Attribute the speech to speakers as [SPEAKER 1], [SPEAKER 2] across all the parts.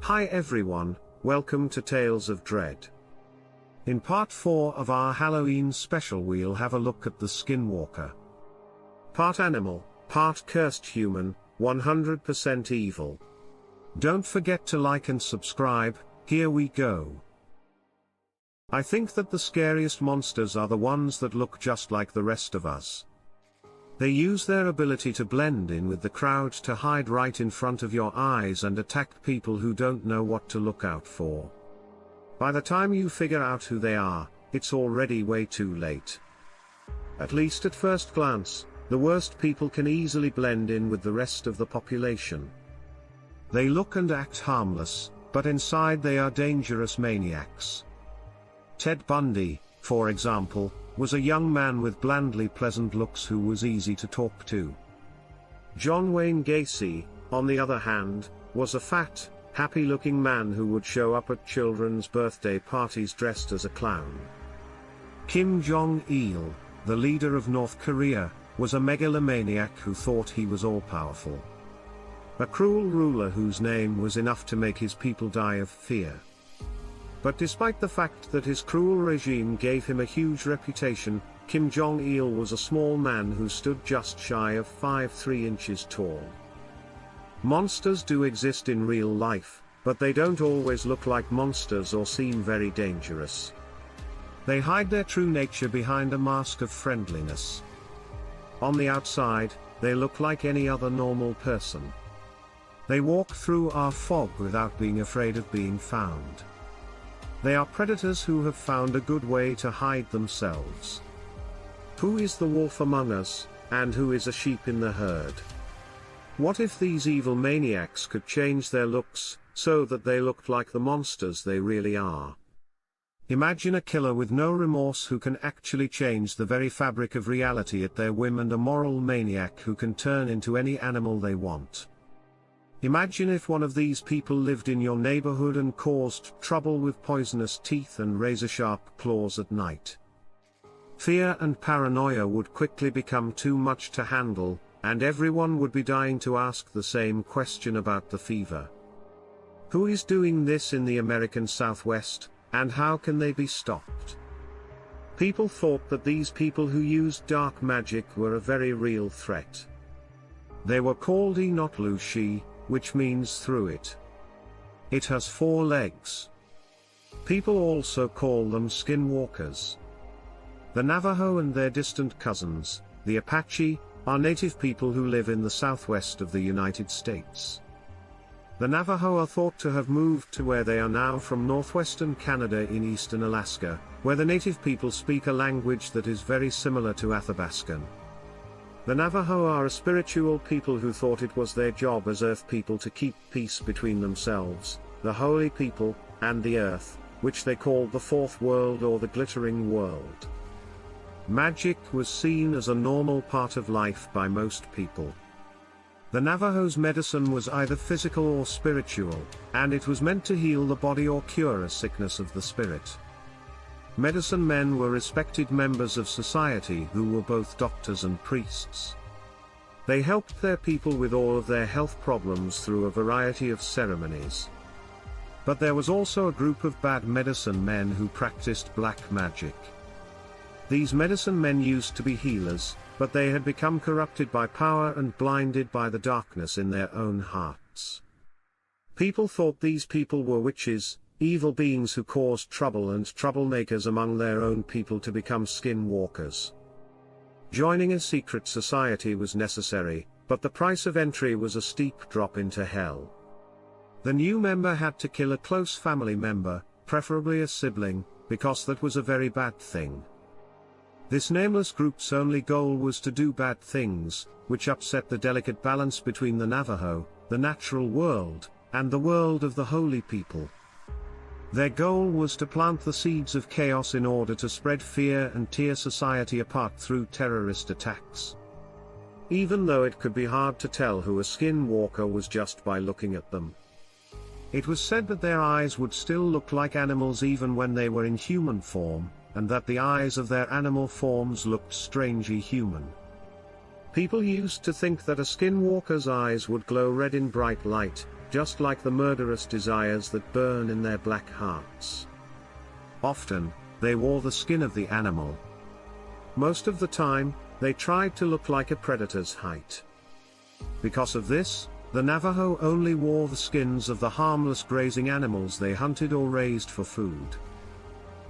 [SPEAKER 1] Hi everyone, welcome to Tales of Dread. In part 4 of our Halloween special we'll have a look at the Skinwalker. Part animal, part cursed human, 100% evil. Don't forget to like and subscribe, here we go. I think that the scariest monsters are the ones that look just like the rest of us. They use their ability to blend in with the crowd to hide right in front of your eyes and attack people who don't know what to look out for. By the time you figure out who they are, it's already way too late. At least at first glance, the worst people can easily blend in with the rest of the population. They look and act harmless, but inside they are dangerous maniacs. Ted Bundy, for example, was a young man with blandly pleasant looks who was easy to talk to. John Wayne Gacy, on the other hand, was a fat, happy-looking man who would show up at children's birthday parties dressed as a clown. Kim Jong-il, the leader of North Korea, was a megalomaniac who thought he was all-powerful. A cruel ruler whose name was enough to make his people die of fear. But despite the fact that his cruel regime gave him a huge reputation, Kim Jong-il was a small man who stood just shy of 5'3" inches tall. Monsters do exist in real life, but they don't always look like monsters or seem very dangerous. They hide their true nature behind a mask of friendliness. On the outside, they look like any other normal person. They walk through our fog without being afraid of being found. They are predators who have found a good way to hide themselves. Who is the wolf among us, and who is a sheep in the herd? What if these evil maniacs could change their looks, so that they looked like the monsters they really are? Imagine a killer with no remorse who can actually change the very fabric of reality at their whim, and a moral maniac who can turn into any animal they want. Imagine if one of these people lived in your neighborhood and caused trouble with poisonous teeth and razor-sharp claws at night. Fear and paranoia would quickly become too much to handle, and everyone would be dying to ask the same question about the fever. Who is doing this in the American Southwest, and how can they be stopped? People thought that these people who used dark magic were a very real threat. They were called Inotlushi, which means through it. It has 4 legs. People also call them skinwalkers. The Navajo and their distant cousins, the Apache, are native people who live in the southwest of the United States. The Navajo are thought to have moved to where they are now from northwestern Canada in eastern Alaska, where the native people speak a language that is very similar to Athabascan. The Navajo are a spiritual people who thought it was their job as earth people to keep peace between themselves, the holy people, and the earth, which they called the fourth world or the glittering world. Magic was seen as a normal part of life by most people. The Navajo's medicine was either physical or spiritual, and it was meant to heal the body or cure a sickness of the spirit. Medicine men were respected members of society who were both doctors and priests. They helped their people with all of their health problems through a variety of ceremonies. But there was also a group of bad medicine men who practiced black magic. These medicine men used to be healers, but they had become corrupted by power and blinded by the darkness in their own hearts. People thought these people were witches, evil beings who caused trouble and troublemakers among their own people to become skinwalkers. Joining a secret society was necessary, but the price of entry was a steep drop into hell. The new member had to kill a close family member, preferably a sibling, because that was a very bad thing. This nameless group's only goal was to do bad things, which upset the delicate balance between the Navajo, the natural world, and the world of the holy people. Their goal was to plant the seeds of chaos in order to spread fear and tear society apart through terrorist attacks. Even though it could be hard to tell who a skinwalker was just by looking at them. It was said that their eyes would still look like animals even when they were in human form, and that the eyes of their animal forms looked strangely human. People used to think that a skinwalker's eyes would glow red in bright light, just like the murderous desires that burn in their black hearts. Often, they wore the skin of the animal. Most of the time, they tried to look like a predator's height. Because of this, the Navajo only wore the skins of the harmless grazing animals they hunted or raised for food.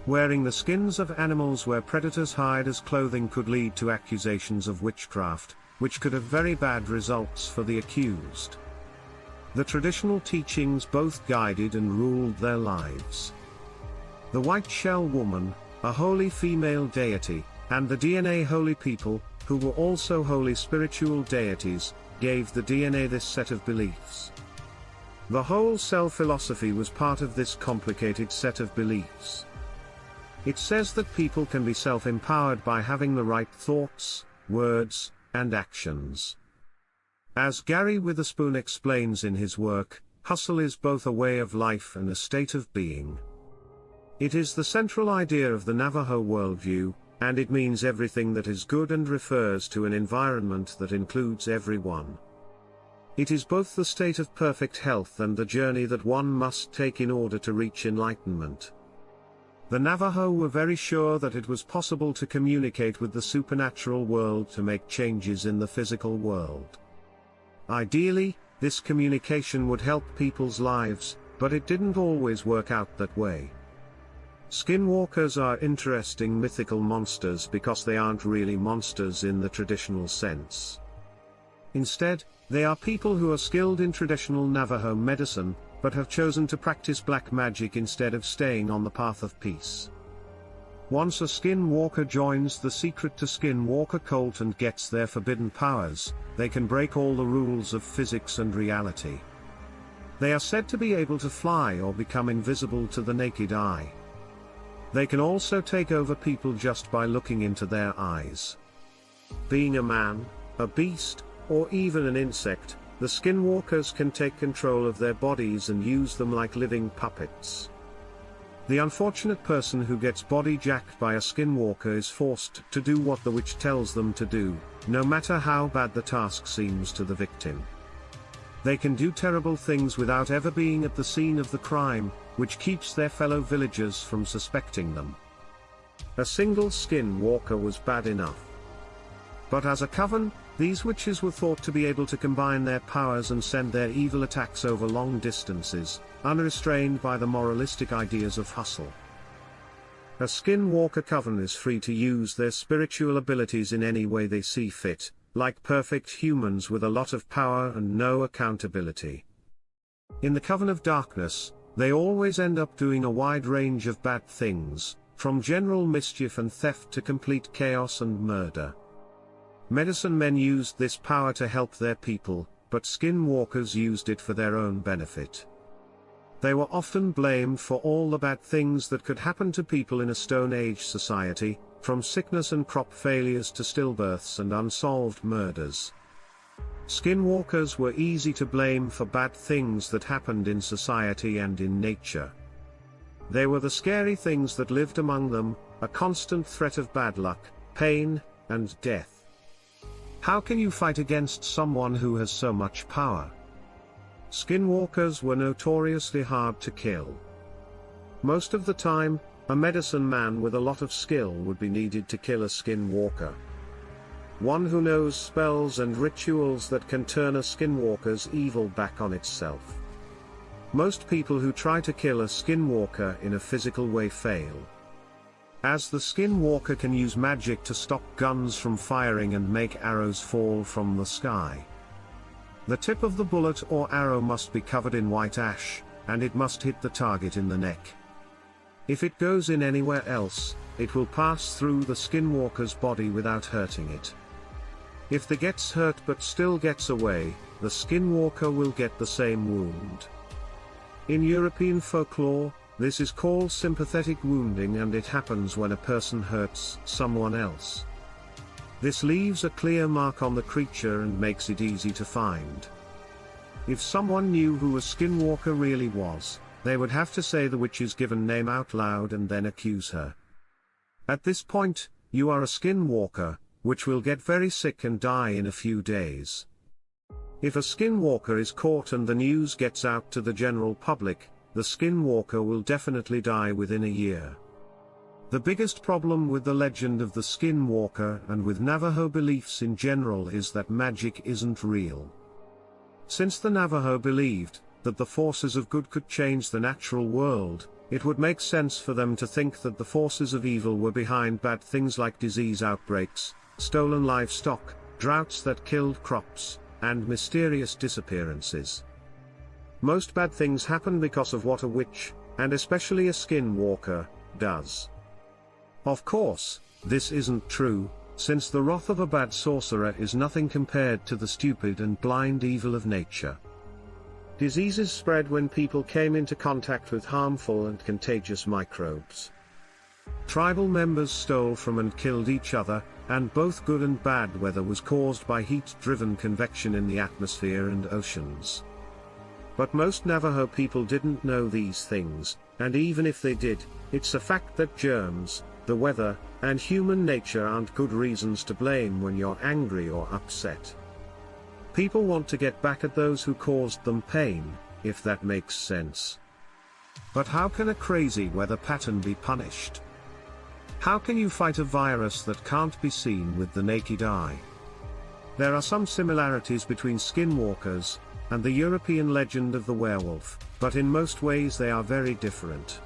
[SPEAKER 1] Wearing the skins of animals where predators hide as clothing could lead to accusations of witchcraft, which could have very bad results for the accused. The traditional teachings both guided and ruled their lives. The White Shell Woman, a holy female deity, and the DNA Holy People, who were also holy spiritual deities, gave the DNA this set of beliefs. The whole cell philosophy was part of this complicated set of beliefs. It says that people can be self-empowered by having the right thoughts, words, and actions. As Gary Witherspoon explains in his work, hustle is both a way of life and a state of being. It is the central idea of the Navajo worldview, and it means everything that is good and refers to an environment that includes everyone. It is both the state of perfect health and the journey that one must take in order to reach enlightenment. The Navajo were very sure that it was possible to communicate with the supernatural world to make changes in the physical world. Ideally, this communication would help people's lives, but it didn't always work out that way. Skinwalkers are interesting mythical monsters because they aren't really monsters in the traditional sense. Instead, they are people who are skilled in traditional Navajo medicine, but have chosen to practice black magic instead of staying on the path of peace. Once a Skinwalker joins the Secret to Skinwalker cult and gets their forbidden powers, they can break all the rules of physics and reality. They are said to be able to fly or become invisible to the naked eye. They can also take over people just by looking into their eyes. Being a man, a beast, or even an insect, the Skinwalkers can take control of their bodies and use them like living puppets. The unfortunate person who gets body jacked by a Skinwalker is forced to do what the witch tells them to do, no matter how bad the task seems to the victim. They can do terrible things without ever being at the scene of the crime, which keeps their fellow villagers from suspecting them. A single Skinwalker was bad enough. But as a coven, these witches were thought to be able to combine their powers and send their evil attacks over long distances, unrestrained by the moralistic ideas of hustle. A Skinwalker coven is free to use their spiritual abilities in any way they see fit, like perfect humans with a lot of power and no accountability. In the Coven of Darkness, they always end up doing a wide range of bad things, from general mischief and theft to complete chaos and murder. Medicine men used this power to help their people, but Skinwalkers used it for their own benefit. They were often blamed for all the bad things that could happen to people in a Stone Age society, from sickness and crop failures to stillbirths and unsolved murders. Skinwalkers were easy to blame for bad things that happened in society and in nature. They were the scary things that lived among them, a constant threat of bad luck, pain, and death. How can you fight against someone who has so much power? Skinwalkers were notoriously hard to kill. Most of the time, a medicine man with a lot of skill would be needed to kill a Skinwalker. One who knows spells and rituals that can turn a Skinwalker's evil back on itself. Most people who try to kill a Skinwalker in a physical way fail. As the Skinwalker can use magic to stop guns from firing and make arrows fall from the sky. The tip of the bullet or arrow must be covered in white ash, and it must hit the target in the neck. If it goes in anywhere else, it will pass through the Skinwalker's body without hurting it. If it gets hurt but still gets away, the Skinwalker will get the same wound. In European folklore, this is called sympathetic wounding, and it happens when a person hurts someone else. This leaves a clear mark on the creature and makes it easy to find. If someone knew who a Skinwalker really was, they would have to say the witch's given name out loud and then accuse her. At this point, you are a Skinwalker, which will get very sick and die in a few days. If a skinwalker is caught and the news gets out to the general public, the skinwalker will definitely die within a year. The biggest problem with the legend of the skinwalker and with Navajo beliefs in general is that magic isn't real. Since the Navajo believed that the forces of good could change the natural world, it would make sense for them to think that the forces of evil were behind bad things like disease outbreaks, stolen livestock, droughts that killed crops, and mysterious disappearances. Most bad things happen because of what a witch, and especially a skinwalker, does. Of course, this isn't true, since the wrath of a bad sorcerer is nothing compared to the stupid and blind evil of nature. Diseases spread when people came into contact with harmful and contagious microbes. Tribal members stole from and killed each other, and both good and bad weather was caused by heat-driven convection in the atmosphere and oceans. But most Navajo people didn't know these things, and even if they did, it's a fact that germs, the weather, and human nature aren't good reasons to blame when you're angry or upset. People want to get back at those who caused them pain, if that makes sense. But how can a crazy weather pattern be punished? How can you fight a virus that can't be seen with the naked eye? There are some similarities between skinwalkers and the European legend of the werewolf, but in most ways they are very different.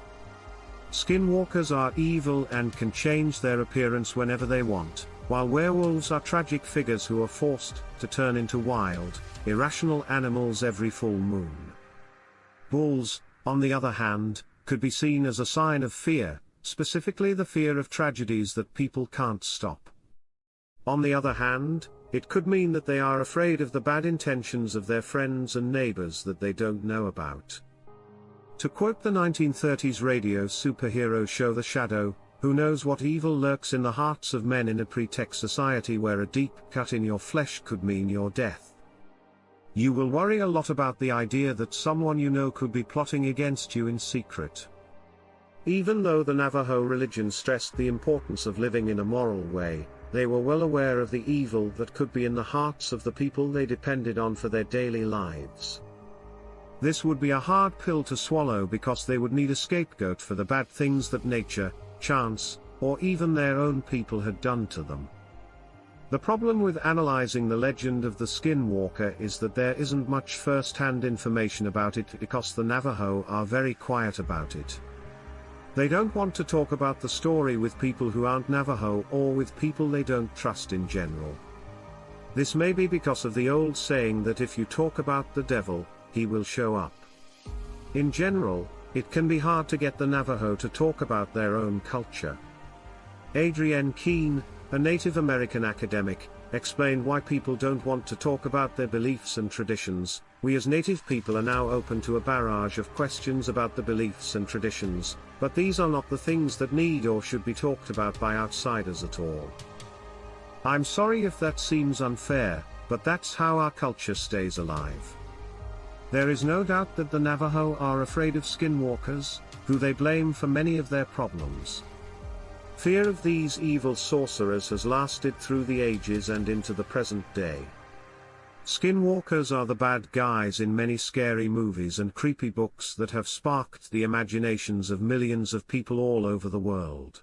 [SPEAKER 1] Skinwalkers are evil and can change their appearance whenever they want, while werewolves are tragic figures who are forced to turn into wild, irrational animals every full moon. Bulls, on the other hand, could be seen as a sign of fear, specifically the fear of tragedies that people can't stop. On the other hand, it could mean that they are afraid of the bad intentions of their friends and neighbors that they don't know about. To quote the 1930s radio superhero show The Shadow, who knows what evil lurks in the hearts of men in a pre-tech society where a deep cut in your flesh could mean your death? You will worry a lot about the idea that someone you know could be plotting against you in secret. Even though the Navajo religion stressed the importance of living in a moral way, they were well aware of the evil that could be in the hearts of the people they depended on for their daily lives. This would be a hard pill to swallow because they would need a scapegoat for the bad things that nature, chance, or even their own people had done to them. The problem with analyzing the legend of the Skinwalker is that there isn't much first-hand information about it because the Navajo are very quiet about it. They don't want to talk about the story with people who aren't Navajo or with people they don't trust in general. This may be because of the old saying that if you talk about the devil, he will show up. In general, it can be hard to get the Navajo to talk about their own culture. Adrienne Keene, a Native American academic, explained why people don't want to talk about their beliefs and traditions. We as Native people are now open to a barrage of questions about the beliefs and traditions, but these are not the things that need or should be talked about by outsiders at all. I'm sorry if that seems unfair, but that's how our culture stays alive. There is no doubt that the Navajo are afraid of skinwalkers, who they blame for many of their problems. Fear of these evil sorcerers has lasted through the ages and into the present day. Skinwalkers are the bad guys in many scary movies and creepy books that have sparked the imaginations of millions of people all over the world.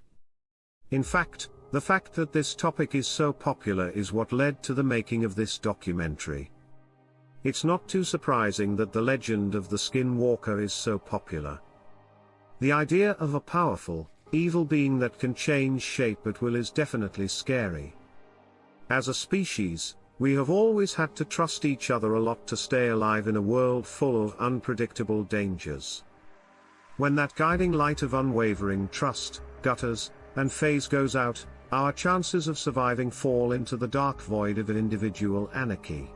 [SPEAKER 1] In fact, the fact that this topic is so popular is what led to the making of this documentary. It's not too surprising that the legend of the Skinwalker is so popular. The idea of a powerful, evil being that can change shape at will is definitely scary. As a species, we have always had to trust each other a lot to stay alive in a world full of unpredictable dangers. When that guiding light of unwavering trust, gutters, and phase goes out, our chances of surviving fall into the dark void of individual anarchy.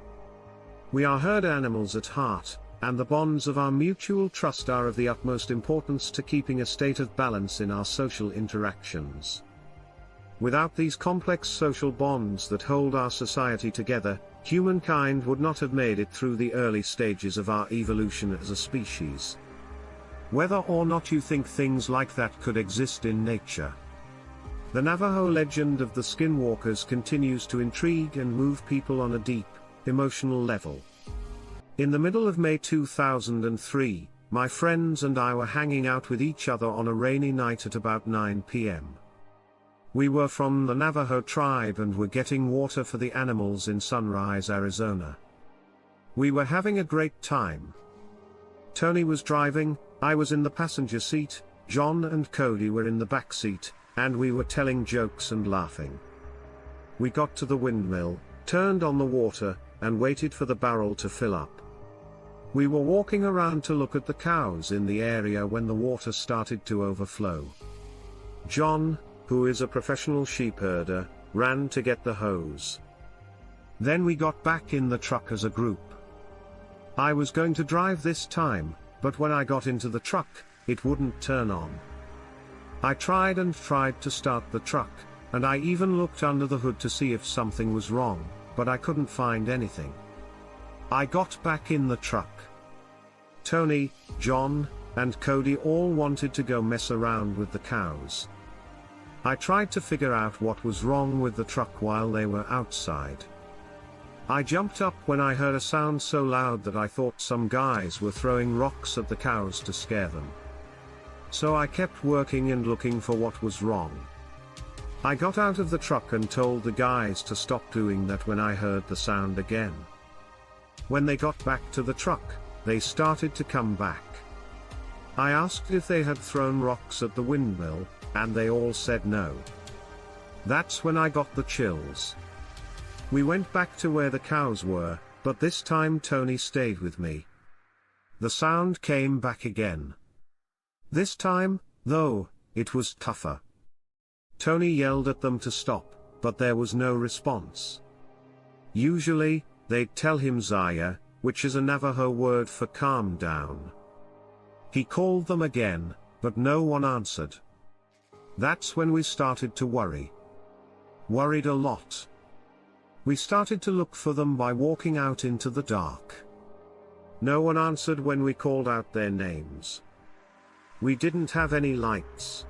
[SPEAKER 1] We are herd animals at heart, and the bonds of our mutual trust are of the utmost importance to keeping a state of balance in our social interactions. Without these complex social bonds that hold our society together, humankind would not have made it through the early stages of our evolution as a species. Whether or not you think things like that could exist in nature. The Navajo legend of the Skinwalkers continues to intrigue and move people on a deep, emotional level. In the middle of May 2003, my friends and I were hanging out with each other on a rainy night at about 9 p.m. We were from the Navajo tribe and were getting water for the animals in Sunrise, Arizona. We were having a great time. Tony was driving, I was in the passenger seat, John and Cody were in the back seat, and we were telling jokes and laughing. We got to the windmill, turned on the water, and waited for the barrel to fill up. We were walking around to look at the cows in the area when the water started to overflow. John, who is a professional sheep herder, ran to get the hose. Then we got back in the truck as a group. I was going to drive this time, but when I got into the truck, it wouldn't turn on. I tried and tried to start the truck, and I even looked under the hood to see if something was wrong, but I couldn't find anything. I got back in the truck. Tony, John, and Cody all wanted to go mess around with the cows. I tried to figure out what was wrong with the truck while they were outside. I jumped up when I heard a sound so loud that I thought some guys were throwing rocks at the cows to scare them. So I kept working and looking for what was wrong. I got out of the truck and told the guys to stop doing that when I heard the sound again. When they got back to the truck, they started to come back. I asked if they had thrown rocks at the windmill, and they all said no. That's when I got the chills. We went back to where the cows were, but this time Tony stayed with me. The sound came back again. This time, though, it was tougher. Tony yelled at them to stop, but there was no response. Usually, they'd tell him Zaya, which is a Navajo word for calm down. He called them again, but no one answered. That's when we started to worry. Worried a lot. We started to look for them by walking out into the dark. No one answered when we called out their names. We didn't have any lights.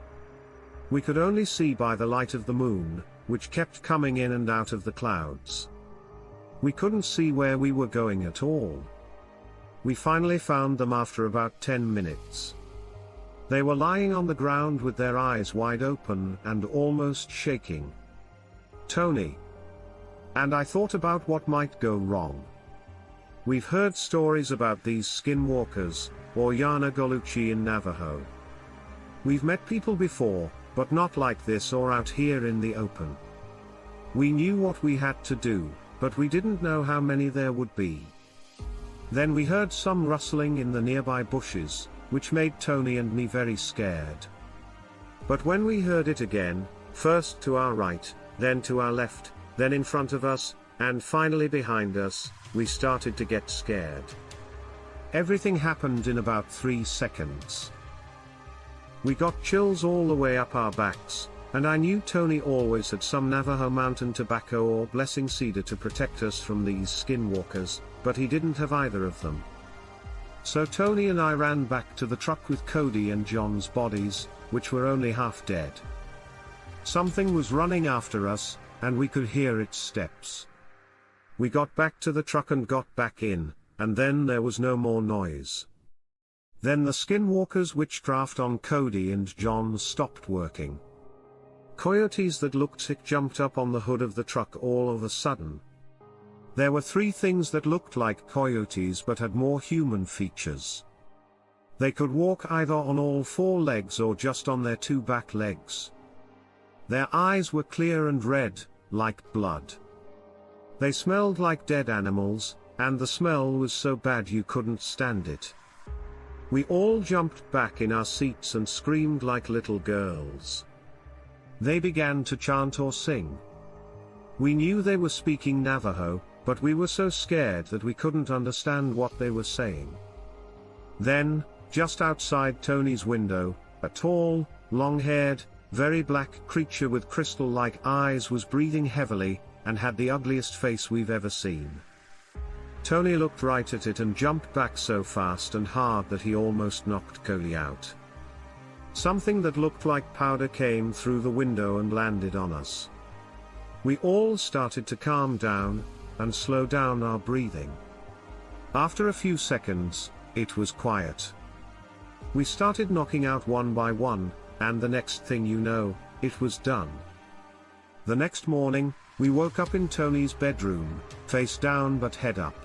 [SPEAKER 1] We could only see by the light of the moon, which kept coming in and out of the clouds. We couldn't see where we were going at all. We finally found them after about 10 minutes. They were lying on the ground with their eyes wide open and almost shaking. Tony and I thought about what might go wrong. We've heard stories about these skinwalkers, or Yana Goluchi in Navajo. We've met people before, but not like this or out here in the open. We knew what we had to do, but we didn't know how many there would be. Then we heard some rustling in the nearby bushes, which made Tony and me very scared. But when we heard it again, first to our right, then to our left, then in front of us, and finally behind us, we started to get scared. Everything happened in about 3 seconds. We got chills all the way up our backs, and I knew Tony always had some Navajo mountain tobacco or blessing cedar to protect us from these skinwalkers, but he didn't have either of them. So Tony and I ran back to the truck with Cody and John's bodies, which were only half dead. Something was running after us, and we could hear its steps. We got back to the truck and got back in, and then there was no more noise. Then the skinwalkers' witchcraft on Cody and John stopped working. Coyotes that looked sick jumped up on the hood of the truck all of a sudden. There were 3 things that looked like coyotes but had more human features. They could walk either on all 4 legs or just on their 2 back legs. Their eyes were clear and red, like blood. They smelled like dead animals, and the smell was so bad you couldn't stand it. We all jumped back in our seats and screamed like little girls. They began to chant or sing. We knew they were speaking Navajo, but we were so scared that we couldn't understand what they were saying. Then, just outside Tony's window, a tall, long-haired, very black creature with crystal-like eyes was breathing heavily, and had the ugliest face we've ever seen. Tony looked right at it and jumped back so fast and hard that he almost knocked Cody out. Something that looked like powder came through the window and landed on us. We all started to calm down, and slow down our breathing. After a few seconds, it was quiet. We started knocking out one by one, and the next thing you know, it was done. The next morning, we woke up in Tony's bedroom, face down but head up.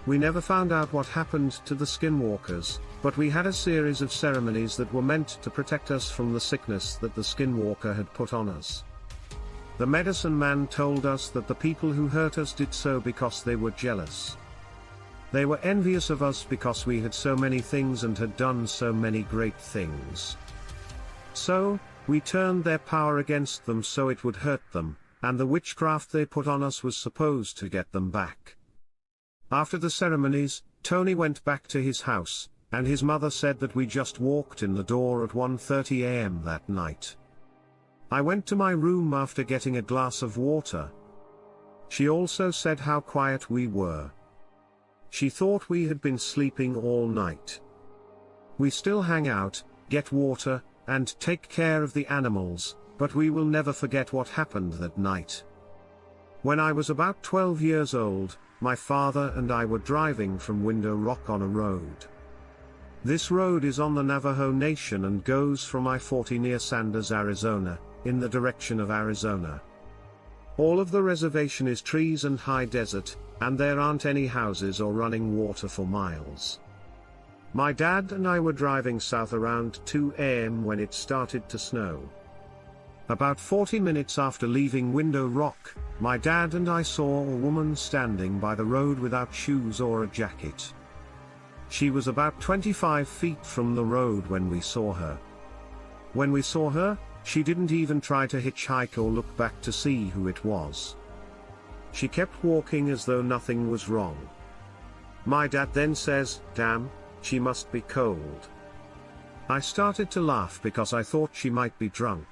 [SPEAKER 1] We never found out what happened to the Skinwalkers, but we had a series of ceremonies that were meant to protect us from the sickness that the Skinwalker had put on us. The medicine man told us that the people who hurt us did so because they were jealous. They were envious of us because we had so many things and had done so many great things. So, we turned their power against them so it would hurt them, and the witchcraft they put on us was supposed to get them back. After the ceremonies, Tony went back to his house, and his mother said that we just walked in the door at 1:30 a.m. that night. I went to my room after getting a glass of water. She also said how quiet we were. She thought we had been sleeping all night. We still hang out, get water, and take care of the animals, but we will never forget what happened that night. When I was about 12 years old, my father and I were driving from Window Rock on a road. This road is on the Navajo Nation and goes from I-40 near Sanders, Arizona, in the direction of Arizona. All of the reservation is trees and high desert, and there aren't any houses or running water for miles. My dad and I were driving south around 2 a.m. when it started to snow. About 40 minutes after leaving Window Rock, my dad and I saw a woman standing by the road without shoes or a jacket. She was about 25 feet from the road when we saw her. When we saw her, she didn't even try to hitchhike or look back to see who it was. She kept walking as though nothing was wrong. My dad then says, "Damn, she must be cold." I started to laugh because I thought she might be drunk.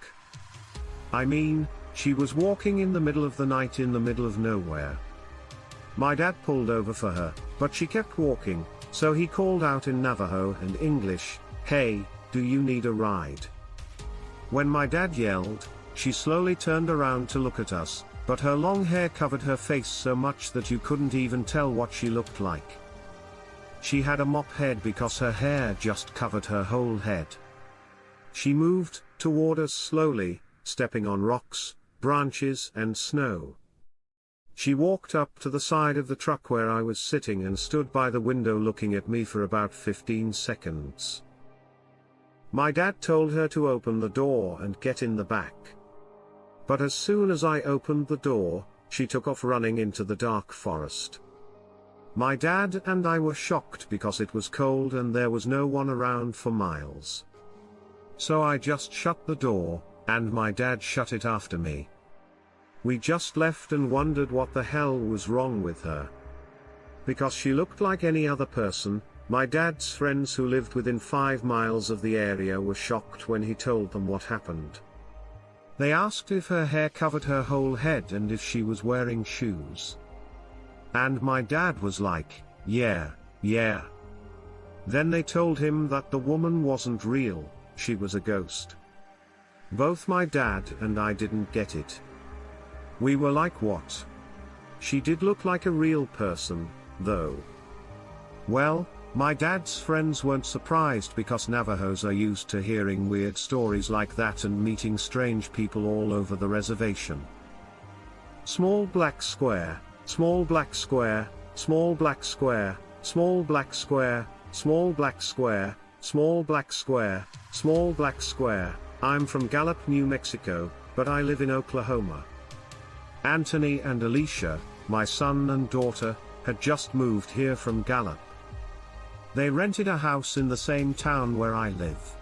[SPEAKER 1] I mean, she was walking in the middle of the night in the middle of nowhere. My dad pulled over for her, but she kept walking, so he called out in Navajo and English, "Hey, do you need a ride?" When my dad yelled, she slowly turned around to look at us, but her long hair covered her face so much that you couldn't even tell what she looked like. She had a mop head because her hair just covered her whole head. She moved toward us slowly, stepping on rocks, branches and snow. She walked up to the side of the truck where I was sitting and stood by the window looking at me for about 15 seconds. My dad told her to open the door and get in the back. But as soon as I opened the door, she took off running into the dark forest. My dad and I were shocked because it was cold and there was no one around for miles. So I just shut the door, and my dad shut it after me. We just left and wondered what the hell was wrong with her. Because she looked like any other person, my dad's friends who lived within 5 miles of the area were shocked when he told them what happened. They asked if her hair covered her whole head and if she was wearing shoes. And my dad was like, yeah. Then they told him that the woman wasn't real, she was a ghost. Both my dad and I didn't get it. We were like, what? She did look like a real person, though. Well, my dad's friends weren't surprised because Navajos are used to hearing weird stories like that and meeting strange people all over the reservation. Small black square, small black square, small black square, small black square, small black square, small black square, small black square. I'm from Gallup, New Mexico, but I live in Oklahoma. Anthony and Alicia, my son and daughter, had just moved here from Gallup. They rented a house in the same town where I live.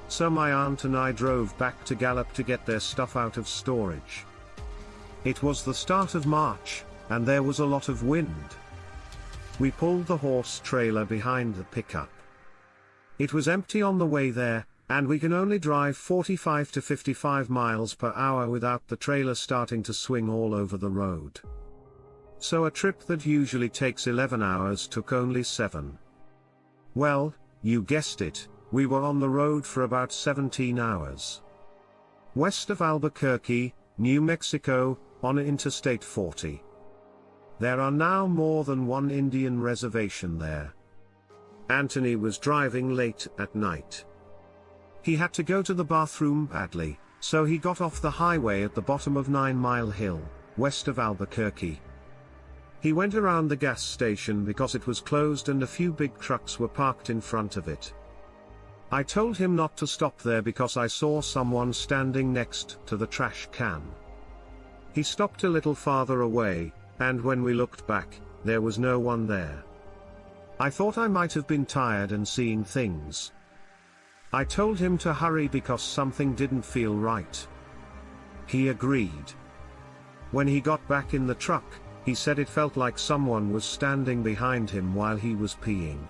[SPEAKER 1] So my aunt and I drove back to Gallup to get their stuff out of storage. It was the start of March, and there was a lot of wind. We pulled the horse trailer behind the pickup. It was empty on the way there, and we can only drive 45 to 55 miles per hour without the trailer starting to swing all over the road. So a trip that usually takes 11 hours took only 7. Well, you guessed it, we were on the road for about 17 hours. West of Albuquerque, New Mexico, on Interstate 40. There are now more than one Indian reservation there. Anthony was driving late at night. He had to go to the bathroom badly, so he got off the highway at the bottom of 9 Mile Hill, west of Albuquerque. He went around the gas station because it was closed and a few big trucks were parked in front of it. I told him not to stop there because I saw someone standing next to the trash can. He stopped a little farther away, and when we looked back, there was no one there. I thought I might have been tired and seeing things. I told him to hurry because something didn't feel right. He agreed. When he got back in the truck, he said it felt like someone was standing behind him while he was peeing.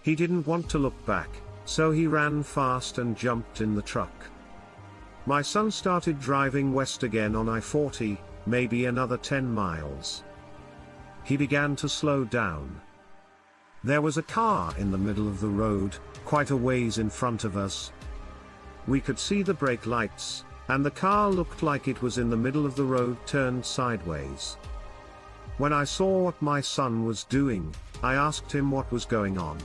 [SPEAKER 1] He didn't want to look back, so he ran fast and jumped in the truck. My son started driving west again on I-40, maybe another 10 miles. He began to slow down. There was a car in the middle of the road, quite a ways in front of us. We could see the brake lights, and the car looked like it was in the middle of the road turned sideways. When I saw what my son was doing, I asked him what was going on.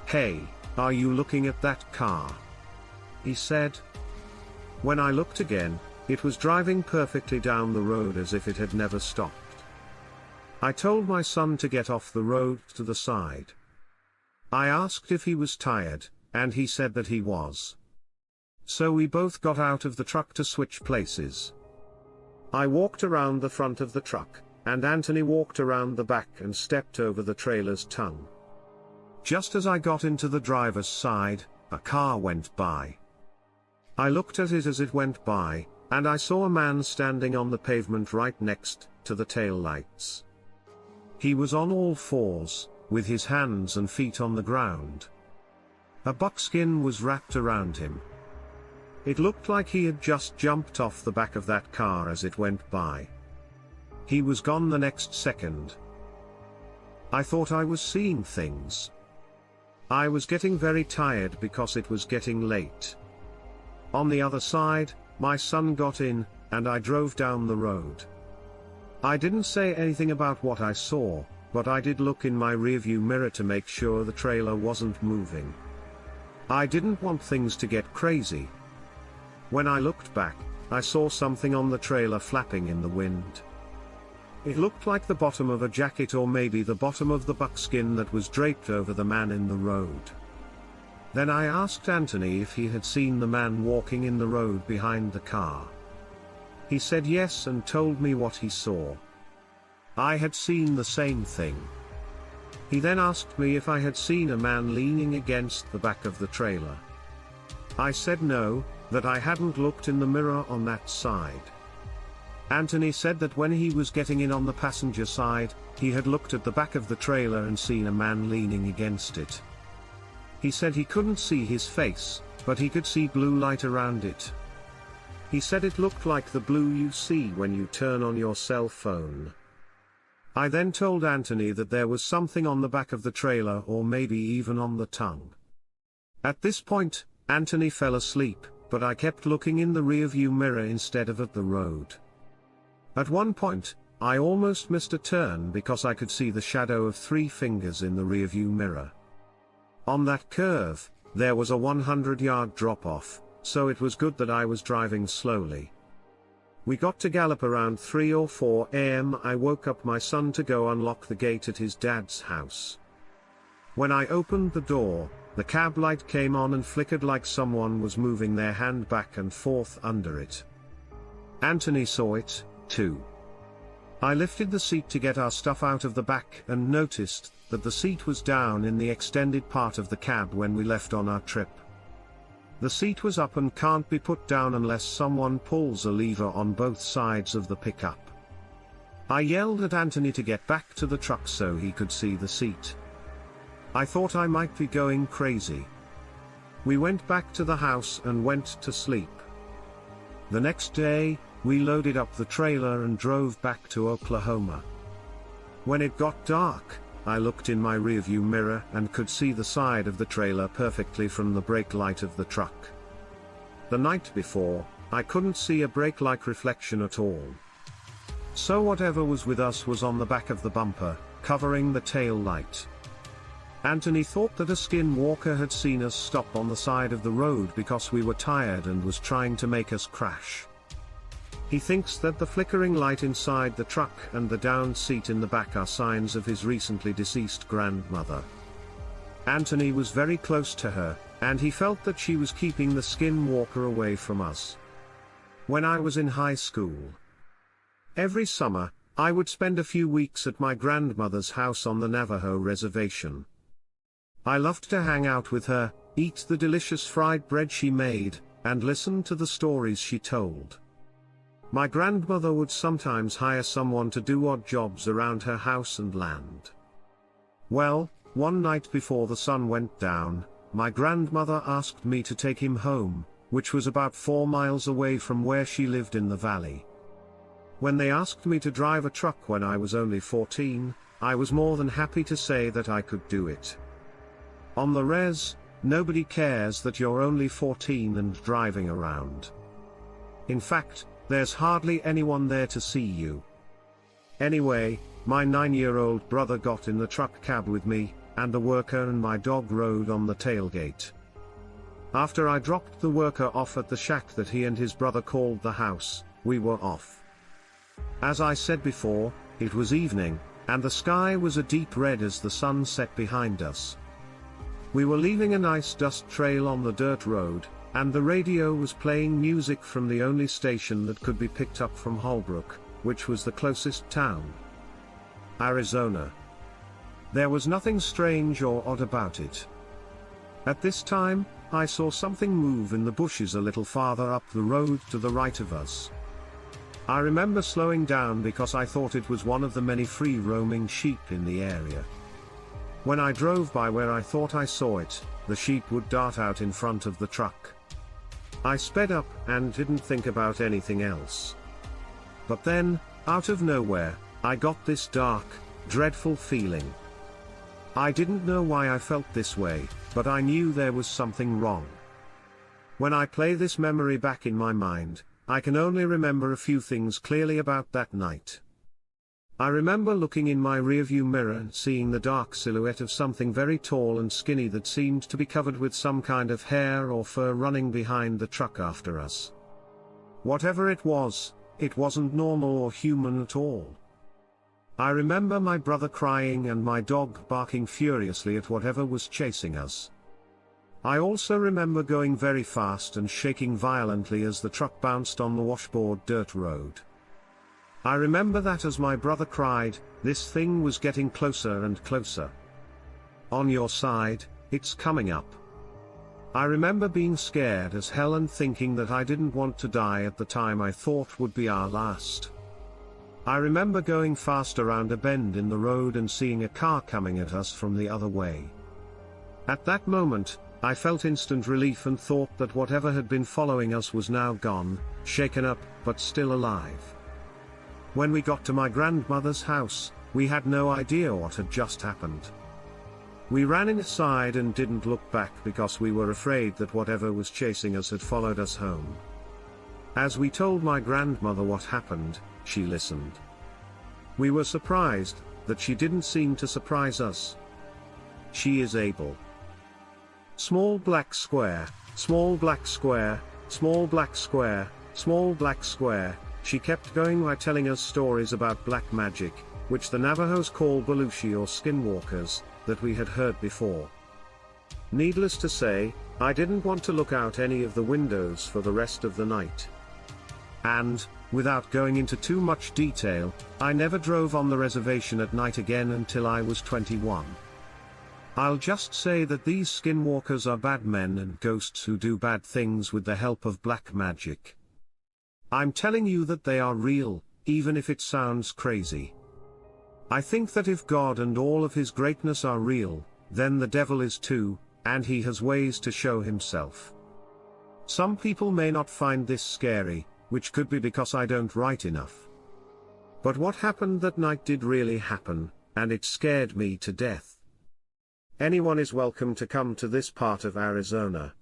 [SPEAKER 1] "Hey, are you looking at that car?" he said. When I looked again, it was driving perfectly down the road as if it had never stopped. I told my son to get off the road to the side. I asked if he was tired, and he said that he was. So we both got out of the truck to switch places. I walked around the front of the truck, and Anthony walked around the back and stepped over the trailer's tongue. Just as I got into the driver's side, a car went by. I looked at it as it went by, and I saw a man standing on the pavement right next to the tail lights. He was on all fours, with his hands and feet on the ground. A buckskin was wrapped around him. It looked like he had just jumped off the back of that car as it went by. He was gone the next second. I thought I was seeing things. I was getting very tired because it was getting late. On the other side, my son got in, and I drove down the road. I didn't say anything about what I saw, but I did look in my rearview mirror to make sure the trailer wasn't moving. I didn't want things to get crazy. When I looked back, I saw something on the trailer flapping in the wind. It looked like the bottom of a jacket or maybe the bottom of the buckskin that was draped over the man in the road. Then I asked Anthony if he had seen the man walking in the road behind the car. He said yes and told me what he saw. I had seen the same thing. He then asked me if I had seen a man leaning against the back of the trailer. I said no, that I hadn't looked in the mirror on that side. Anthony said that when he was getting in on the passenger side, he had looked at the back of the trailer and seen a man leaning against it. He said he couldn't see his face, but he could see blue light around it. He said it looked like the blue you see when you turn on your cell phone. I then told Anthony that there was something on the back of the trailer or maybe even on the tongue. At this point, Anthony fell asleep, but I kept looking in the rearview mirror instead of at the road. At one point, I almost missed a turn because I could see the shadow of 3 fingers in the rearview mirror. On that curve, there was a 100-yard drop-off, so it was good that I was driving slowly. We got to Gallup around 3 or 4 a.m. I woke up my son to go unlock the gate at his dad's house. When I opened the door, the cab light came on and flickered like someone was moving their hand back and forth under it. Anthony saw it, too. I lifted the seat to get our stuff out of the back and noticed that the seat was down in the extended part of the cab when we left on our trip. The seat was up and can't be put down unless someone pulls a lever on both sides of the pickup. I yelled at Anthony to get back to the truck so he could see the seat. I thought I might be going crazy. We went back to the house and went to sleep. The next day, we loaded up the trailer and drove back to Oklahoma. When it got dark, I looked in my rearview mirror and could see the side of the trailer perfectly from the brake light of the truck. The night before, I couldn't see a brake light reflection at all. So whatever was with us was on the back of the bumper, covering the tail light. Anthony thought that a skinwalker had seen us stop on the side of the road because we were tired and was trying to make us crash. He thinks that the flickering light inside the truck and the down seat in the back are signs of his recently deceased grandmother. Anthony was very close to her, and he felt that she was keeping the skinwalker away from us. When I was in high school, every summer, I would spend a few weeks at my grandmother's house on the Navajo reservation. I loved to hang out with her, eat the delicious fried bread she made, and listen to the stories she told. My grandmother would sometimes hire someone to do odd jobs around her house and land. Well, one night before the sun went down, my grandmother asked me to take him home, which was about 4 miles away from where she lived in the valley. When they asked me to drive a truck when I was only 14, I was more than happy to say that I could do it. On the res, nobody cares that you're only 14 and driving around. In fact, there's hardly anyone there to see you. Anyway, my 9-year-old brother got in the truck cab with me, and the worker and my dog rode on the tailgate. After I dropped the worker off at the shack that he and his brother called the house, we were off. As I said before, it was evening, and the sky was a deep red as the sun set behind us. We were leaving a nice dust trail on the dirt road, and the radio was playing music from the only station that could be picked up from Holbrook, which was the closest town. Arizona. There was nothing strange or odd about it. At this time, I saw something move in the bushes a little farther up the road to the right of us. I remember slowing down because I thought it was one of the many free-roaming sheep in the area. When I drove by where I thought I saw it, the sheep would dart out in front of the truck. I sped up and didn't think about anything else. But then, out of nowhere, I got this dark, dreadful feeling. I didn't know why I felt this way, but I knew there was something wrong. When I play this memory back in my mind, I can only remember a few things clearly about that night. I remember looking in my rearview mirror and seeing the dark silhouette of something very tall and skinny that seemed to be covered with some kind of hair or fur running behind the truck after us. Whatever it wasn't normal or human at all. I remember my brother crying and my dog barking furiously at whatever was chasing us. I also remember going very fast and shaking violently as the truck bounced on the washboard dirt road. I remember that as my brother cried, this thing was getting closer and closer. On your side, it's coming up. I remember being scared as hell and thinking that I didn't want to die at the time I thought would be our last. I remember going fast around a bend in the road and seeing a car coming at us from the other way. At that moment, I felt instant relief and thought that whatever had been following us was now gone, shaken up, but still alive. When we got to my grandmother's house, we had no idea what had just happened. We ran inside and didn't look back because we were afraid that whatever was chasing us had followed us home. As we told my grandmother what happened, she listened. We were surprised that she didn't seem to surprise us. She is able. Small black square, small black square, small black square, small black square. She kept going by telling us stories about black magic, which the Navajos call Belushi or skinwalkers, that we had heard before. Needless to say, I didn't want to look out any of the windows for the rest of the night. And, without going into too much detail, I never drove on the reservation at night again until I was 21. I'll just say that these skinwalkers are bad men and ghosts who do bad things with the help of black magic. I'm telling you that they are real, even if it sounds crazy. I think that if God and all of his greatness are real, then the devil is too, and he has ways to show himself. Some people may not find this scary, which could be because I don't write enough. But what happened that night did really happen, and it scared me to death. Anyone is welcome to come to this part of Arizona.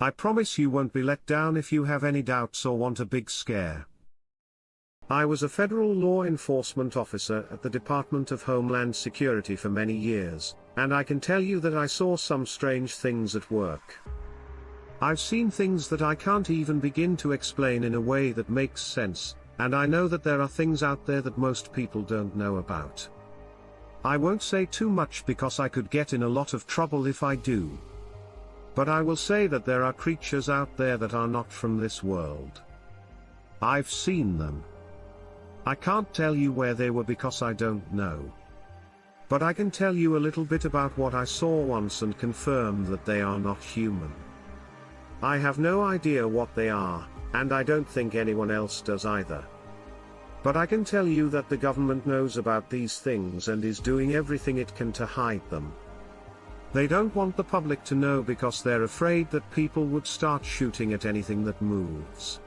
[SPEAKER 1] I promise you won't be let down if you have any doubts or want a big scare. I was a federal law enforcement officer at the Department of Homeland Security for many years, and I can tell you that I saw some strange things at work. I've seen things that I can't even begin to explain in a way that makes sense, and I know that there are things out there that most people don't know about. I won't say too much because I could get in a lot of trouble if I do. But I will say that there are creatures out there that are not from this world. I've seen them. I can't tell you where they were because I don't know. But I can tell you a little bit about what I saw once and confirm that they are not human. I have no idea what they are, and I don't think anyone else does either. But I can tell you that the government knows about these things and is doing everything it can to hide them. They don't want the public to know because they're afraid that people would start shooting at anything that moves.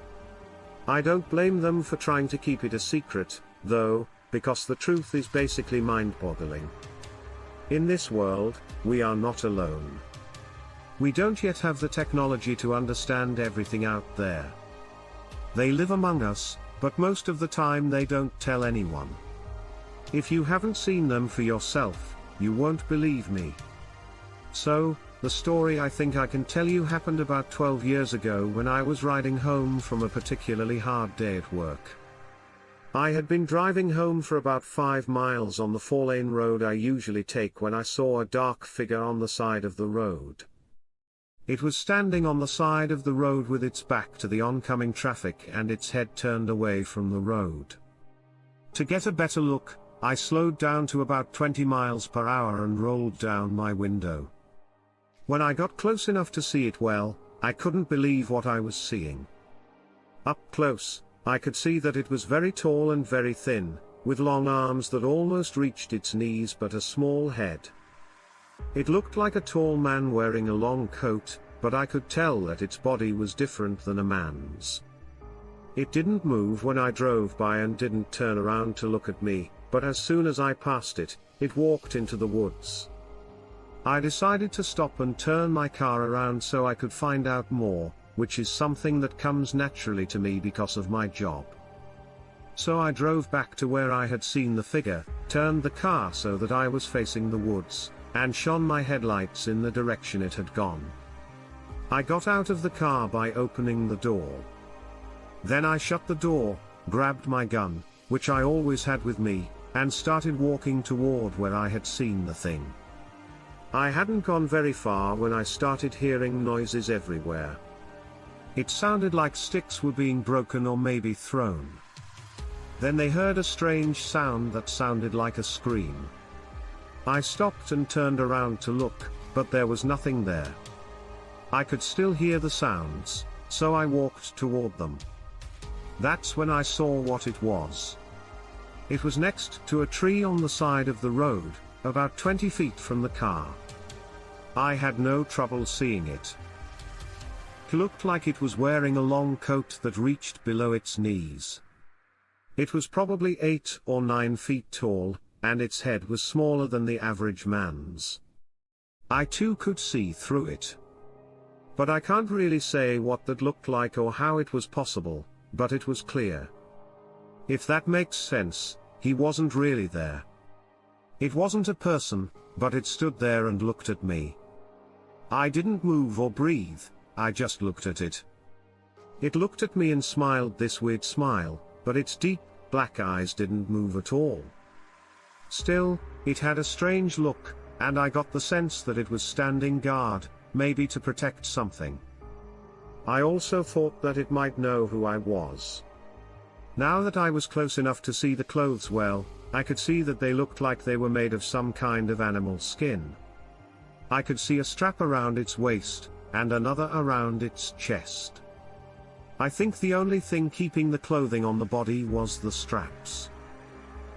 [SPEAKER 1] I don't blame them for trying to keep it a secret, though, because the truth is basically mind-boggling. In this world, we are not alone. We don't yet have the technology to understand everything out there. They live among us, but most of the time they don't tell anyone. If you haven't seen them for yourself, you won't believe me. So, the story I think I can tell you happened about 12 years ago when I was riding home from a particularly hard day at work. I had been driving home for about 5 miles on the 4-lane road I usually take when I saw a dark figure on the side of the road. It was standing on the side of the road with its back to the oncoming traffic and its head turned away from the road. To get a better look, I slowed down to about 20 miles per hour and rolled down my window. When I got close enough to see it well, I couldn't believe what I was seeing. Up close, I could see that it was very tall and very thin, with long arms that almost reached its knees but a small head. It looked like a tall man wearing a long coat, but I could tell that its body was different than a man's. It didn't move when I drove by and didn't turn around to look at me, but as soon as I passed it, it walked into the woods. I decided to stop and turn my car around so I could find out more, which is something that comes naturally to me because of my job. So I drove back to where I had seen the figure, turned the car so that I was facing the woods, and shone my headlights in the direction it had gone. I got out of the car by opening the door. Then I shut the door, grabbed my gun, which I always had with me, and started walking toward where I had seen the thing. I hadn't gone very far when I started hearing noises everywhere. It sounded like sticks were being broken or maybe thrown. Then they heard a strange sound that sounded like a scream. I stopped and turned around to look, but there was nothing there. I could still hear the sounds, so I walked toward them. That's when I saw what it was. It was next to a tree on the side of the road, about 20 feet from the car. I had no trouble seeing it. It looked like it was wearing a long coat that reached below its knees. It was probably 8 or 9 feet tall, and its head was smaller than the average man's. I too could see through it. But I can't really say what that looked like or how it was possible, but it was clear. If that makes sense, he wasn't really there. It wasn't a person, but it stood there and looked at me. I didn't move or breathe, I just looked at it. It looked at me and smiled this weird smile, but its deep, black eyes didn't move at all. Still, it had a strange look, and I got the sense that it was standing guard, maybe to protect something. I also thought that it might know who I was. Now that I was close enough to see the clothes well, I could see that they looked like they were made of some kind of animal skin. I could see a strap around its waist, and another around its chest. I think the only thing keeping the clothing on the body was the straps.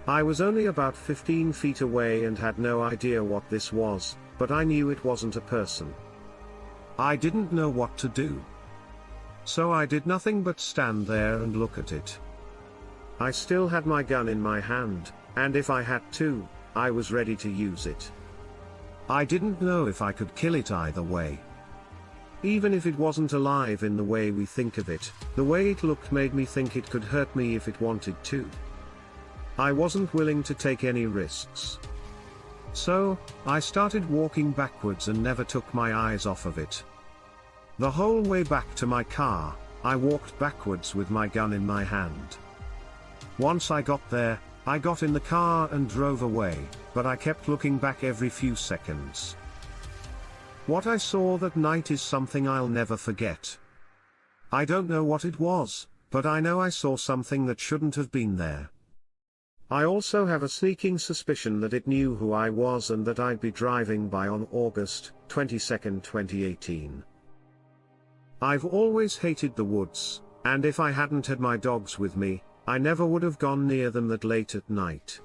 [SPEAKER 1] I was only about 15 feet away and had no idea what this was, but I knew it wasn't a person. I didn't know what to do. So I did nothing but stand there and look at it. I still had my gun in my hand, and if I had to, I was ready to use it. I didn't know if I could kill it either way. even if it wasn't alive in the way we think of it, the way it looked made me think it could hurt me if it wanted to. I wasn't willing to take any risks. So, I started walking backwards and never took my eyes off of it. The whole way back to my car, I walked backwards with my gun in my hand. Once I got there, I got in the car and drove away, but I kept looking back every few seconds. What I saw that night is something I'll never forget. I don't know what it was, but I know I saw something that shouldn't have been there. I also have a sneaking suspicion that it knew who I was and that I'd be driving by on August 22, 2018. I've always hated the woods, and if I hadn't had my dogs with me, I never would have gone near them that late at night.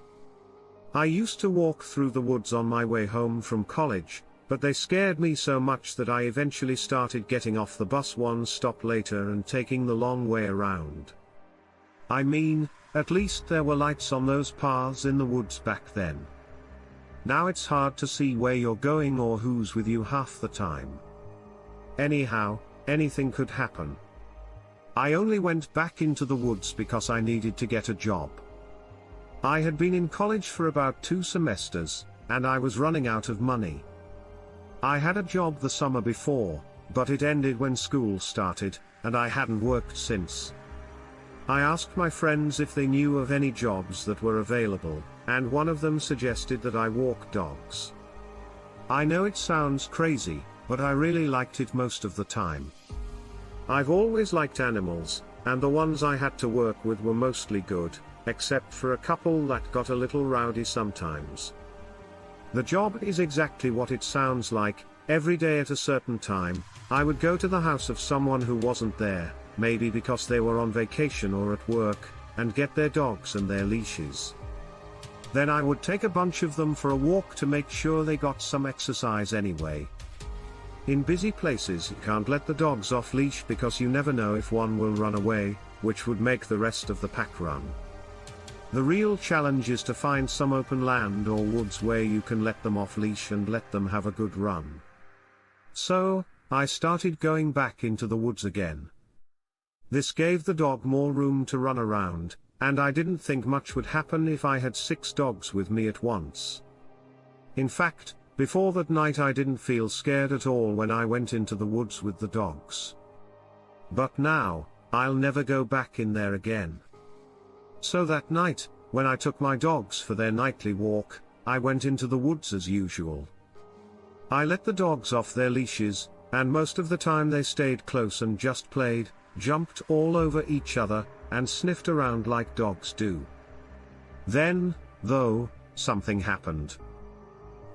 [SPEAKER 1] I used to walk through the woods on my way home from college, but they scared me so much that I eventually started getting off the bus one stop later and taking the long way around. I mean, at least there were lights on those paths in the woods back then. Now it's hard to see where you're going or who's with you half the time. Anyhow, anything could happen. I only went back into the woods because I needed to get a job. I had been in college for about 2 semesters, and I was running out of money. I had a job the summer before, but it ended when school started, and I hadn't worked since. I asked my friends if they knew of any jobs that were available, and one of them suggested that I walk dogs. I know it sounds crazy, but I really liked it most of the time. I've always liked animals, and the ones I had to work with were mostly good, except for a couple that got a little rowdy sometimes. The job is exactly what it sounds like. Every day at a certain time, I would go to the house of someone who wasn't there, maybe because they were on vacation or at work, and get their dogs and their leashes. Then I would take a bunch of them for a walk to make sure they got some exercise anyway. In busy places you can't let the dogs off leash because you never know if one will run away, which would make the rest of the pack run. The real challenge is to find some open land or woods where you can let them off leash and let them have a good run. So, I started going back into the woods again. This gave the dog more room to run around, and I didn't think much would happen if I had 6 dogs with me at once. In fact, before that night I didn't feel scared at all when I went into the woods with the dogs. But now, I'll never go back in there again. So that night, when I took my dogs for their nightly walk, I went into the woods as usual. I let the dogs off their leashes, and most of the time they stayed close and just played, jumped all over each other, and sniffed around like dogs do. Then, though, something happened.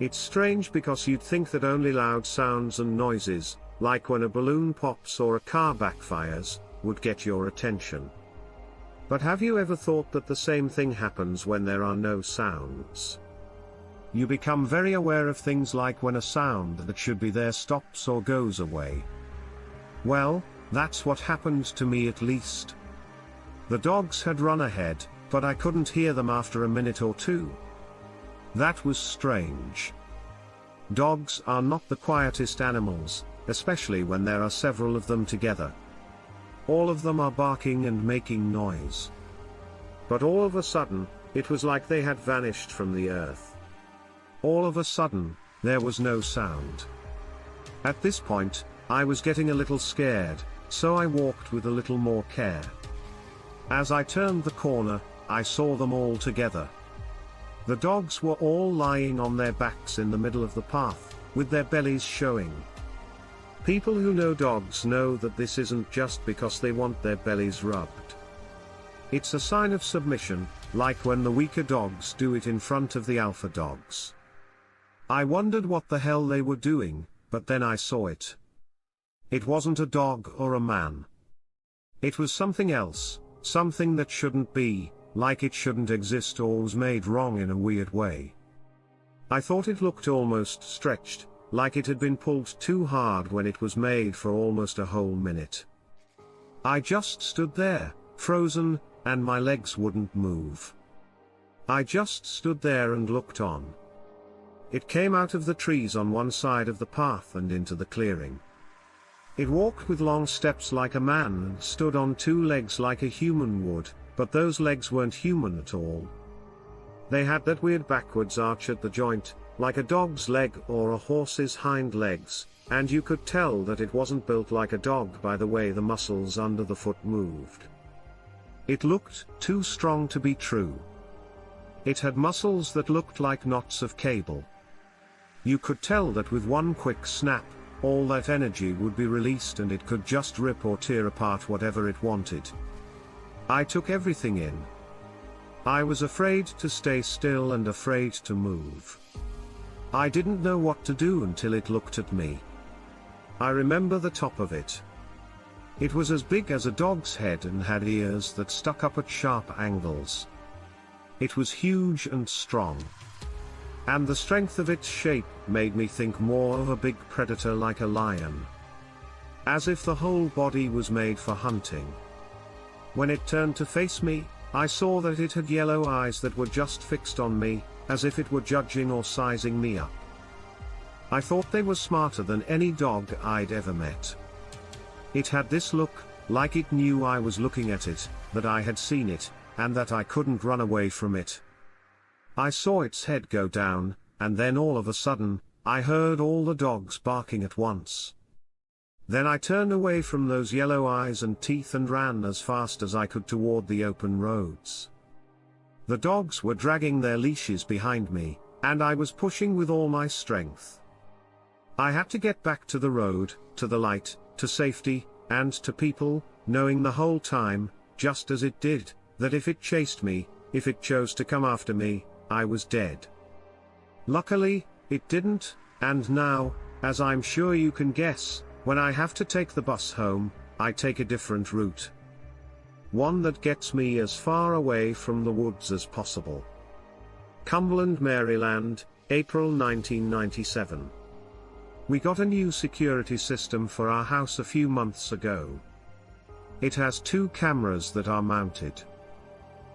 [SPEAKER 1] It's strange because you'd think that only loud sounds and noises, like when a balloon pops or a car backfires, would get your attention. But have you ever thought that the same thing happens when there are no sounds? You become very aware of things like when a sound that should be there stops or goes away. Well, that's what happened to me at least. The dogs had run ahead, but I couldn't hear them after a minute or two. That was strange. Dogs are not the quietest animals, especially when there are several of them together. All of them are barking and making noise. But all of a sudden, it was like they had vanished from the earth. All of a sudden, there was no sound. At this point, I was getting a little scared, so I walked with a little more care. As I turned the corner, I saw them all together. The dogs were all lying on their backs in the middle of the path, with their bellies showing. People who know dogs know that this isn't just because they want their bellies rubbed. It's a sign of submission, like when the weaker dogs do it in front of the alpha dogs. I wondered what the hell they were doing, but then I saw it. It wasn't a dog or a man. It was something else, something that shouldn't be, like it shouldn't exist or was made wrong in a weird way. I thought it looked almost stretched, like it had been pulled too hard when it was made for almost a whole minute. I just stood there, frozen, and my legs wouldn't move. I just stood there and looked on. It came out of the trees on one side of the path and into the clearing. It walked with long steps like a man and stood on two legs like a human would, but those legs weren't human at all. They had that weird backwards arch at the joint, like a dog's leg or a horse's hind legs, and you could tell that it wasn't built like a dog by the way the muscles under the foot moved. It looked too strong to be true. It had muscles that looked like knots of cable. You could tell that with one quick snap, all that energy would be released and it could just rip or tear apart whatever it wanted. I took everything in. I was afraid to stay still and afraid to move. I didn't know what to do until it looked at me. I remember the top of it. It was as big as a dog's head and had ears that stuck up at sharp angles. It was huge and strong. And the strength of its shape made me think more of a big predator like a lion. As if the whole body was made for hunting. When it turned to face me, I saw that it had yellow eyes that were just fixed on me, as if it were judging or sizing me up. I thought they were smarter than any dog I'd ever met. It had this look, like it knew I was looking at it, that I had seen it, and that I couldn't run away from it. I saw its head go down, and then all of a sudden, I heard all the dogs barking at once. Then I turned away from those yellow eyes and teeth and ran as fast as I could toward the open roads. The dogs were dragging their leashes behind me, and I was pushing with all my strength. I had to get back to the road, to the light, to safety, and to people, knowing the whole time, just as it did, that if it chased me, if it chose to come after me, I was dead. Luckily, it didn't, and now, as I'm sure you can guess, when I have to take the bus home, I take a different route. One that gets me as far away from the woods as possible. Cumberland, Maryland, April 1997. We got a new security system for our house a few months ago. It has two cameras that are mounted.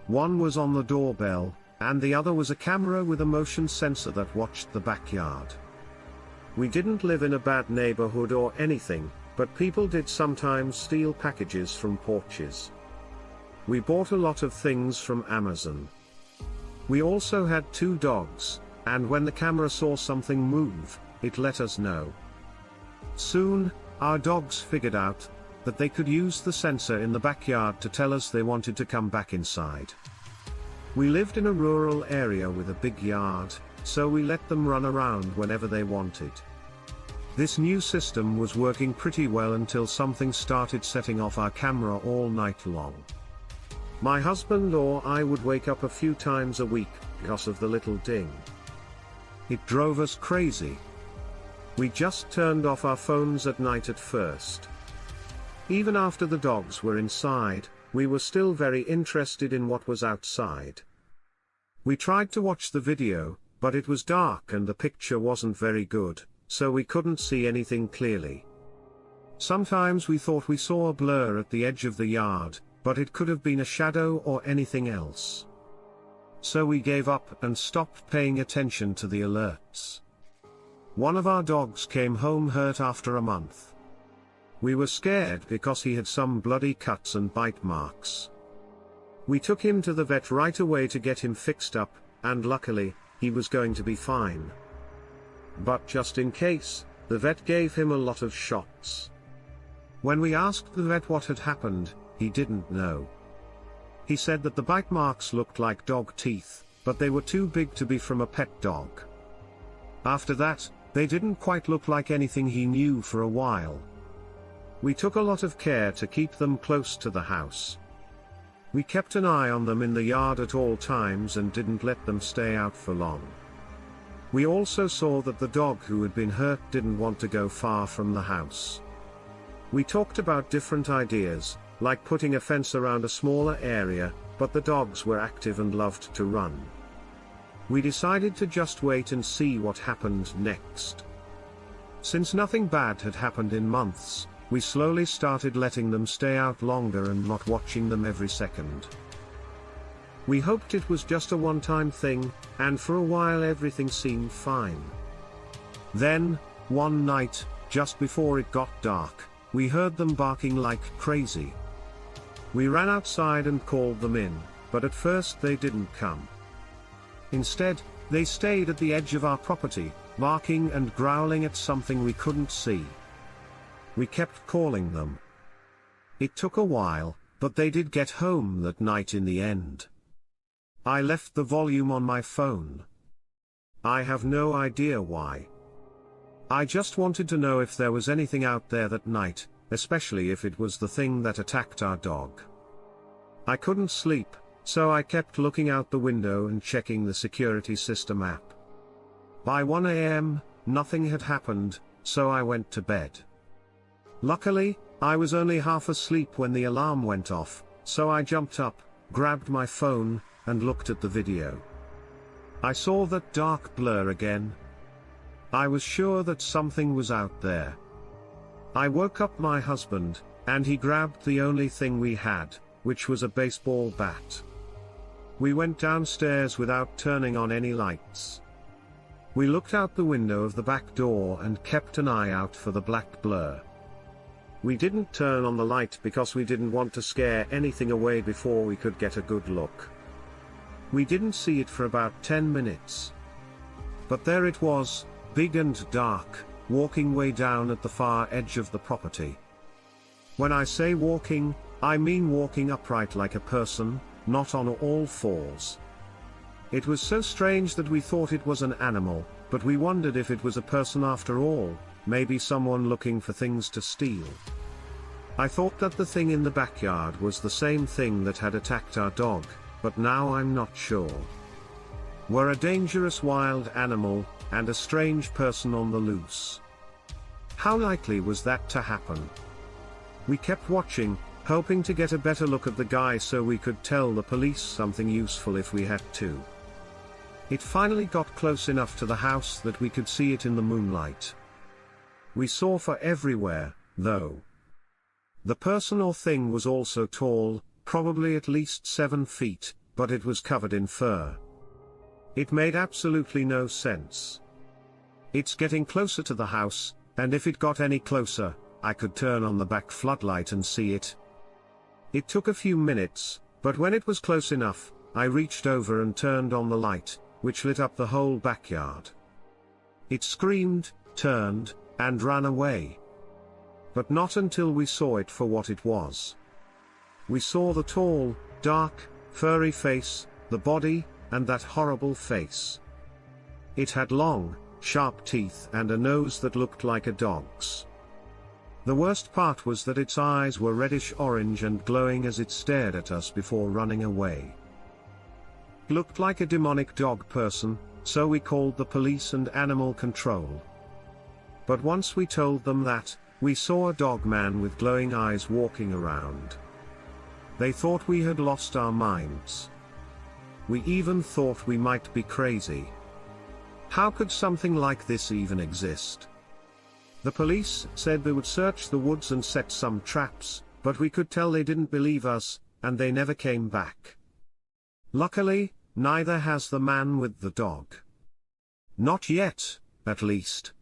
[SPEAKER 1] One was on the doorbell, and the other was a camera with a motion sensor that watched the backyard. We didn't live in a bad neighborhood or anything, but people did sometimes steal packages from porches. We bought a lot of things from Amazon. We also had two dogs, and when the camera saw something move, it let us know. Soon, our dogs figured out that they could use the sensor in the backyard to tell us they wanted to come back inside. We lived in a rural area with a big yard, so we let them run around whenever they wanted. This new system was working pretty well until something started setting off our camera all night long. My husband or I would wake up a few times a week because of the little ding. It drove us crazy. We just turned off our phones at night at first. Even after the dogs were inside, we were still very interested in what was outside. We tried to watch the video, but it was dark and the picture wasn't very good, so we couldn't see anything clearly. Sometimes we thought we saw a blur at the edge of the yard, but it could have been a shadow or anything else. So we gave up and stopped paying attention to the alerts. One of our dogs came home hurt after a month. We were scared because he had some bloody cuts and bite marks. We took him to the vet right away to get him fixed up, and luckily, he was going to be fine. But just in case, the vet gave him a lot of shots. When we asked the vet what had happened, he didn't know. He said that the bite marks looked like dog teeth, but they were too big to be from a pet dog. After that, they didn't quite look like anything he knew for a while. We took a lot of care to keep them close to the house. We kept an eye on them in the yard at all times and didn't let them stay out for long. We also saw that the dog who had been hurt didn't want to go far from the house. We talked about different ideas, like putting a fence around a smaller area, but the dogs were active and loved to run. We decided to just wait and see what happened next. Since nothing bad had happened in months, we slowly started letting them stay out longer and not watching them every second. We hoped it was just a one-time thing, and for a while everything seemed fine. Then, one night, just before it got dark, we heard them barking like crazy. We ran outside and called them in, but at first they didn't come. Instead, they stayed at the edge of our property, barking and growling at something we couldn't see. We kept calling them. It took a while, but they did get home that night in the end. I left the volume on my phone. I have no idea why. I just wanted to know if there was anything out there that night, especially if it was the thing that attacked our dog. I couldn't sleep, so I kept looking out the window and checking the security system app. By 1 a.m., nothing had happened, so I went to bed. Luckily, I was only half asleep when the alarm went off, so I jumped up, grabbed my phone, and looked at the video. I saw that dark blur again. I was sure that something was out there. I woke up my husband, and he grabbed the only thing we had, which was a baseball bat. We went downstairs without turning on any lights. We looked out the window of the back door and kept an eye out for the black blur. We didn't turn on the light because we didn't want to scare anything away before we could get a good look. We didn't see it for about 10 minutes. But there it was, big and dark, walking way down at the far edge of the property. When I say walking, I mean walking upright like a person, not on all fours. It was so strange that we thought it was an animal, but we wondered if it was a person after all, maybe someone looking for things to steal. I thought that the thing in the backyard was the same thing that had attacked our dog, but now I'm not sure. We're a dangerous wild animal, and a strange person on the loose. How likely was that to happen? We kept watching, hoping to get a better look at the guy so we could tell the police something useful if we had to. It finally got close enough to the house that we could see it in the moonlight. We saw fur everywhere, though. The person or thing was also tall, probably at least 7 feet, but it was covered in fur. It made absolutely no sense. It's getting closer to the house, and if it got any closer, I could turn on the back floodlight and see it. It took a few minutes, but when it was close enough, I reached over and turned on the light, which lit up the whole backyard. It screamed, turned, and ran away. But not until we saw it for what it was. We saw the tall, dark, furry face, the body, and that horrible face. It had long, sharp teeth and a nose that looked like a dog's. The worst part was that its eyes were reddish-orange and glowing as it stared at us before running away. It looked like a demonic dog person, so we called the police and animal control. But once we told them that, we saw a dogman with glowing eyes walking around. They thought we had lost our minds. We even thought we might be crazy. How could something like this even exist? The police said they would search the woods and set some traps, but we could tell they didn't believe us, and they never came back. Luckily, neither has the man with the dog. Not yet, at least.